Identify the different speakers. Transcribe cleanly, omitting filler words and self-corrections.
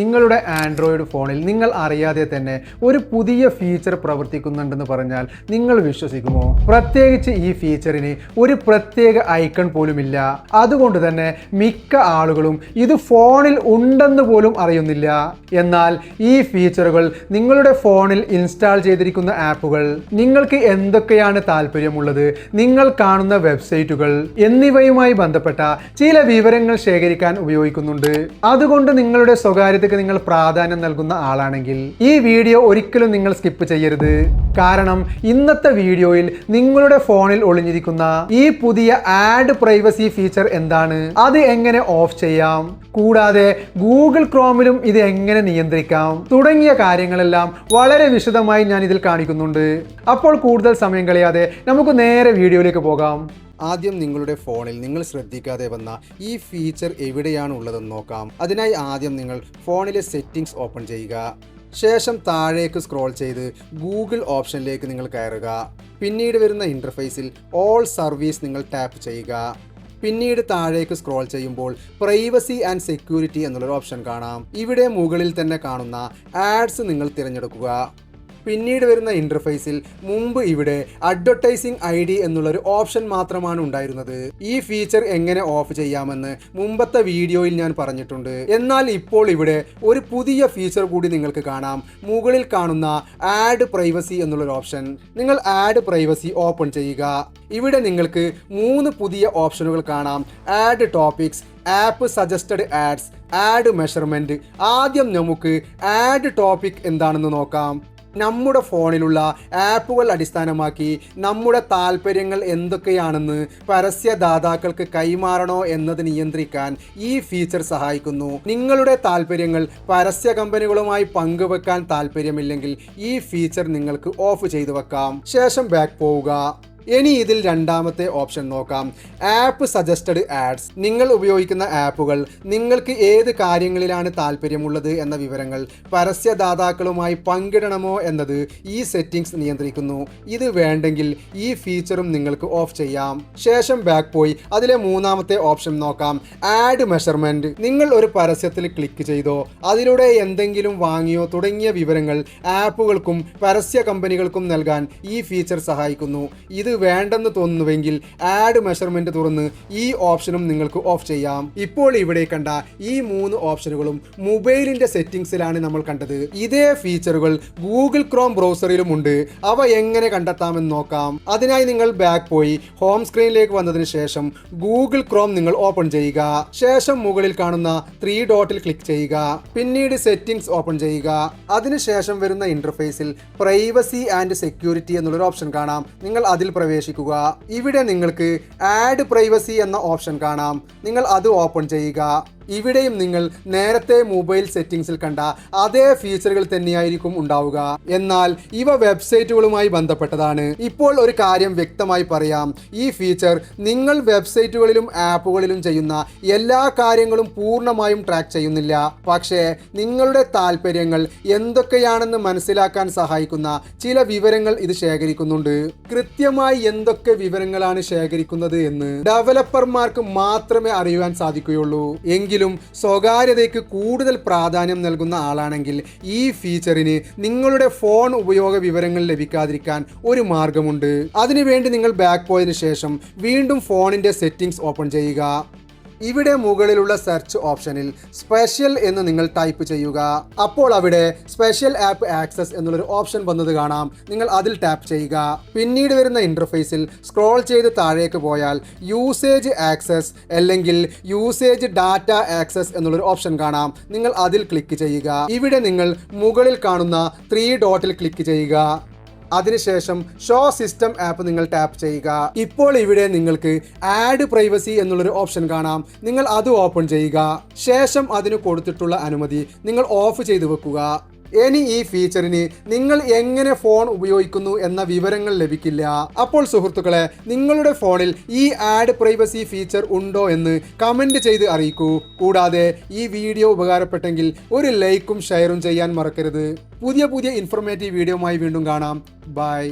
Speaker 1: നിങ്ങളുടെ ആൻഡ്രോയിഡ് ഫോണിൽ നിങ്ങൾ അറിയാതെ തന്നെ ഒരു പുതിയ ഫീച്ചർ പ്രവർത്തിക്കുന്നുണ്ടെന്ന് പറഞ്ഞാൽ നിങ്ങൾ വിശ്വസിക്കുമോ? പ്രത്യേകിച്ച് ഈ ഫീച്ചറിന് ഒരു പ്രത്യേക ഐക്കൺ പോലുമില്ല. അതുകൊണ്ട് തന്നെ മിക്ക ആളുകളും ഇത് ഫോണിൽ ഉണ്ടെന്ന് പോലും അറിയുന്നില്ല. എന്നാൽ ഈ ഫീച്ചറുകൾ നിങ്ങളുടെ ഫോണിൽ ഇൻസ്റ്റാൾ ചെയ്തിരിക്കുന്ന ആപ്പുകൾ, നിങ്ങൾക്ക് എന്തൊക്കെയാണ് താല്പര്യമുള്ളത്, നിങ്ങൾ കാണുന്ന വെബ്സൈറ്റുകൾ എന്നിവയുമായി ബന്ധപ്പെട്ട ചില വിവരങ്ങൾ ശേഖരിക്കാൻ ഉപയോഗിക്കുന്നുണ്ട്. അതുകൊണ്ട് നിങ്ങളുടെ സ്വകാര്യതയ്ക്ക് നിങ്ങൾ പ്രാധാന്യം നൽകുന്ന ആളാണെങ്കിൽ ഈ വീഡിയോ ഒരിക്കലും നിങ്ങൾ സ്കിപ്പ് ചെയ്യരുത്. കാരണം ഇന്നത്തെ വീഡിയോയിൽ നിങ്ങളുടെ ഫോണിൽ ഒളിഞ്ഞിരിക്കുന്ന ഈ പുതിയ ആഡ് പ്രൈവസി ഫീച്ചർ എന്താണ്, അത് എങ്ങനെ ഓഫ് ചെയ്യാം, കൂടാതെ ഗൂഗിൾ ക്രോമിലും ഇത് എങ്ങനെ നിയന്ത്രിക്കാം തുടങ്ങിയ കാര്യങ്ങളെല്ലാം വളരെ വിശദമായി ഞാൻ ഇതിൽ കാണിക്കുന്നുണ്ട്. അപ്പോൾ കൂടുതൽ സമയം കളയാതെ നമുക്ക് നേരെ വീഡിയോയിലേക്ക് പോകാം.
Speaker 2: ആദ്യം നിങ്ങളുടെ ഫോണിൽ നിങ്ങൾ ശ്രദ്ധിക്കാതെ വന്ന ഈ ഫീച്ചർ എവിടെയാണ് ഉള്ളതെന്ന് നോക്കാം. അതിനായി ആദ്യം നിങ്ങൾ ഫോണിലെ സെറ്റിംഗ്സ് ഓപ്പൺ ചെയ്യുക. ശേഷം താഴേക്ക് സ്ക്രോൾ ചെയ്ത് ഗൂഗിൾ ഓപ്ഷനിലേക്ക് നിങ്ങൾ കയറുക. പിന്നീട് വരുന്ന ഇൻ്റർഫേസിൽ ഓൾ സർവീസ് നിങ്ങൾ ടാപ്പ് ചെയ്യുക. പിന്നീട് താഴേക്ക് സ്ക്രോൾ ചെയ്യുമ്പോൾ പ്രൈവസി ആൻഡ് സെക്യൂരിറ്റി എന്നുള്ളൊരു ഓപ്ഷൻ കാണാം. ഇവിടെ മുകളിൽ തന്നെ കാണുന്ന ആഡ്സ് നിങ്ങൾ തിരഞ്ഞെടുക്കുക. പിന്നീട് വരുന്ന ഇൻ്റർഫേസിൽ മുമ്പ് ഇവിടെ അഡ്വർടൈസിംഗ് ID എന്നുള്ളൊരു ഓപ്ഷൻ മാത്രമാണ് ഉണ്ടായിരുന്നത്. ഈ ഫീച്ചർ എങ്ങനെ ഓഫ് ചെയ്യാമെന്ന് മുമ്പത്തെ വീഡിയോയിൽ ഞാൻ പറഞ്ഞിട്ടുണ്ട്. എന്നാൽ ഇപ്പോൾ ഇവിടെ ഒരു പുതിയ ഫീച്ചർ കൂടി നിങ്ങൾക്ക് കാണാം. മുകളിൽ കാണുന്ന ആഡ് പ്രൈവസി എന്നുള്ളൊരു ഓപ്ഷൻ. നിങ്ങൾ ആഡ് പ്രൈവസി ഓപ്പൺ ചെയ്യുക. ഇവിടെ നിങ്ങൾക്ക് 3 പുതിയ ഓപ്ഷനുകൾ കാണാം. Ad topics, app suggested ads, ad measurement. ആദ്യം നമുക്ക് ആഡ് ടോപ്പിക് എന്താണെന്ന് നോക്കാം. നമ്മുടെ ഫോണിലുള്ള ആപ്പുകൾ അടിസ്ഥാനമാക്കി നമ്മുടെ താല്പര്യങ്ങൾ എന്തൊക്കെയാണെന്ന് പരസ്യദാതാക്കൾക്ക് കൈമാറണോ എന്നത് നിയന്ത്രിക്കാൻ ഈ ഫീച്ചർ സഹായിക്കുന്നു. നിങ്ങളുടെ താല്പര്യങ്ങൾ പരസ്യ കമ്പനികളുമായി പങ്കുവെക്കാൻ താല്പര്യമില്ലെങ്കിൽ ഈ ഫീച്ചർ നിങ്ങൾക്ക് ഓഫ് ചെയ്തു വെക്കാം. ശേഷം ബാക്ക് പോവുക. ഇനി ഇതിൽ രണ്ടാമത്തെ ഓപ്ഷൻ നോക്കാം, ആപ്പ് സജസ്റ്റഡ് ആഡ്സ്. നിങ്ങൾ ഉപയോഗിക്കുന്ന ആപ്പുകൾ നിങ്ങൾക്ക് ഏത് കാര്യങ്ങളിലാണ് താല്പര്യമുള്ളത് എന്ന വിവരങ്ങൾ പരസ്യദാതാക്കളുമായി പങ്കിടണമോ എന്നത് ഈ സെറ്റിംഗ്സ് നിയന്ത്രിക്കുന്നു. ഇത് വേണ്ടെങ്കിൽ ഈ ഫീച്ചറും നിങ്ങൾക്ക് ഓഫ് ചെയ്യാം. ശേഷം ബാക്ക് പോയി അതിലെ മൂന്നാമത്തെ ഓപ്ഷൻ നോക്കാം, ആഡ് മെഷർമെൻറ്റ്. നിങ്ങൾ ഒരു പരസ്യത്തിൽ ക്ലിക്ക് ചെയ്തോ അതിലൂടെ എന്തെങ്കിലും വാങ്ങിയോ തുടങ്ങിയ വിവരങ്ങൾ ആപ്പുകൾക്കും പരസ്യ കമ്പനികൾക്കും നൽകാൻ ഈ ഫീച്ചർ സഹായിക്കുന്നു. ഇത് വേണ്ടെന്ന് തോന്നുന്നുവെങ്കിൽ ആഡ് മെഷർമെന്റ് തുറന്ന് ഈ ഓപ്ഷനും നിങ്ങൾക്ക് ഓഫ് ചെയ്യാം. ഇപ്പോൾ ഇവിടെ കണ്ട ഈ 3 ഓപ്ഷനുകളും മൊബൈലിന്റെ സെറ്റിംഗ്സിലാണ് നമ്മൾ കണ്ടത്. ഇതേ ഫീച്ചറുകൾ ഗൂഗിൾ ക്രോം ബ്രൗസറിലും ഉണ്ട്. അവ എങ്ങനെ കണ്ടെത്താമെന്ന് നോക്കാം. അതിനായി നിങ്ങൾ ബാക്ക് പോയി ഹോം സ്ക്രീനിലേക്ക് വന്നതിന് ശേഷം ഗൂഗിൾ ക്രോം നിങ്ങൾ ഓപ്പൺ ചെയ്യുക. ശേഷം മുകളിൽ കാണുന്ന 3 ഡോട്ടിൽ ക്ലിക്ക് ചെയ്യുക. പിന്നീട് സെറ്റിംഗ്സ് ഓപ്പൺ ചെയ്യുക. അതിനുശേഷം വരുന്ന ഇന്റർഫേസിൽ പ്രൈവസി ആൻഡ് സെക്യൂരിറ്റി എന്നുള്ളൊരു ഓപ്ഷൻ കാണാം. നിങ്ങൾ അതിൽ പ്രവേശിക്കുക. ഇവിടെ നിങ്ങൾക്ക് ആഡ് പ്രൈവസി എന്ന ഓപ്ഷൻ കാണാം. നിങ്ങൾ അത് ഓപ്പൺ ചെയ്യുക. ഇവിടെയും നിങ്ങൾ നേരത്തെ മൊബൈൽ സെറ്റിംഗ്സിൽ കണ്ട അതേ ഫീച്ചറുകൾ തന്നെയായിരിക്കും ഉണ്ടാവുക. എന്നാൽ ഇവ വെബ്സൈറ്റുകളുമായി ബന്ധപ്പെട്ടതാണ്. ഇപ്പോൾ ഒരു കാര്യം വ്യക്തമായി പറയാം, ഈ ഫീച്ചർ നിങ്ങൾ വെബ്സൈറ്റുകളിലും ആപ്പുകളിലും ചെയ്യുന്ന എല്ലാ കാര്യങ്ങളും പൂർണ്ണമായും ട്രാക്ക് ചെയ്യുന്നില്ല. പക്ഷേ നിങ്ങളുടെ താല്പര്യങ്ങൾ എന്തൊക്കെയാണെന്ന് മനസ്സിലാക്കാൻ സഹായിക്കുന്ന ചില വിവരങ്ങൾ ഇത് ശേഖരിക്കുന്നുണ്ട്. കൃത്യമായി എന്തൊക്കെ വിവരങ്ങളാണ് ശേഖരിക്കുന്നത് എന്ന് ഡെവലപ്പർമാർക്ക് മാത്രമേ അറിയുവാൻ സാധിക്കുകയുള്ളൂ. എങ്കിലും സ്വകാര്യതയ്ക്ക് കൂടുതൽ പ്രാധാന്യം നൽകുന്ന ആളാണെങ്കിൽ ഈ ഫീച്ചറിന് നിങ്ങളുടെ ഫോൺ ഉപയോഗ വിവരങ്ങൾ ലഭിക്കാതിരിക്കാൻ ഒരു മാർഗമുണ്ട്. അതിനുവേണ്ടി നിങ്ങൾ ബാക്ക് പോയതിനു ശേഷം വീണ്ടും ഫോണിന്റെ സെറ്റിംഗ്സ് ഓപ്പൺ ചെയ്യുക. ഇവിടെ മുകളിലുള്ള സെർച്ച് ഓപ്ഷനിൽ സ്പെഷ്യൽ എന്ന് നിങ്ങൾ ടൈപ്പ് ചെയ്യുക. അപ്പോൾ അവിടെ സ്പെഷ്യൽ ആപ്പ് ആക്സസ് എന്നുള്ളൊരു ഓപ്ഷൻ വന്നത് കാണാം. നിങ്ങൾ അതിൽ ടാപ്പ് ചെയ്യുക. പിന്നീട് വരുന്ന ഇന്റർഫേസിൽ സ്ക്രോൾ ചെയ്ത് താഴേക്ക് പോയാൽ യൂസേജ് ആക്സസ് അല്ലെങ്കിൽ യൂസേജ് ഡാറ്റ ആക്സസ് എന്നുള്ളൊരു ഓപ്ഷൻ കാണാം. നിങ്ങൾ അതിൽ ക്ലിക്ക് ചെയ്യുക. ഇവിടെ നിങ്ങൾ മുകളിൽ കാണുന്ന 3 ഡോട്ടിൽ ക്ലിക്ക് ചെയ്യുക. അതിനുശേഷം ഷോ സിസ്റ്റം ആപ്പ് നിങ്ങൾ ടാപ്പ് ചെയ്യുക. ഇപ്പോൾ ഇവിടെ നിങ്ങൾക്ക് ആഡ് പ്രൈവസി എന്നുള്ളൊരു ഓപ്ഷൻ കാണാം. നിങ്ങൾ അത് ഓപ്പൺ ചെയ്യുക. ശേഷം അതിന് കൊടുത്തിട്ടുള്ള അനുമതി നിങ്ങൾ ഓഫ് ചെയ്തു വെക്കുക. ഇനി ഈ ഫീച്ചറിന് നിങ്ങൾ എങ്ങനെ ഫോൺ ഉപയോഗിക്കുന്നു എന്ന വിവരങ്ങൾ ലഭിക്കില്ല. അപ്പോൾ സുഹൃത്തുക്കളെ, നിങ്ങളുടെ ഫോണിൽ ഈ ആഡ് പ്രൈവസി ഫീച്ചർ ഉണ്ടോ എന്ന് കമന്റ് ചെയ്ത് അറിയിക്കൂ. കൂടാതെ ഈ വീഡിയോ ഉപകാരപ്പെട്ടെങ്കിൽ ഒരു ലൈക്കും ഷെയറും ചെയ്യാൻ മറക്കരുത്. പുതിയ ഇൻഫോർമേറ്റീവ് വീഡിയോയുമായി വീണ്ടും കാണാം. ബൈ.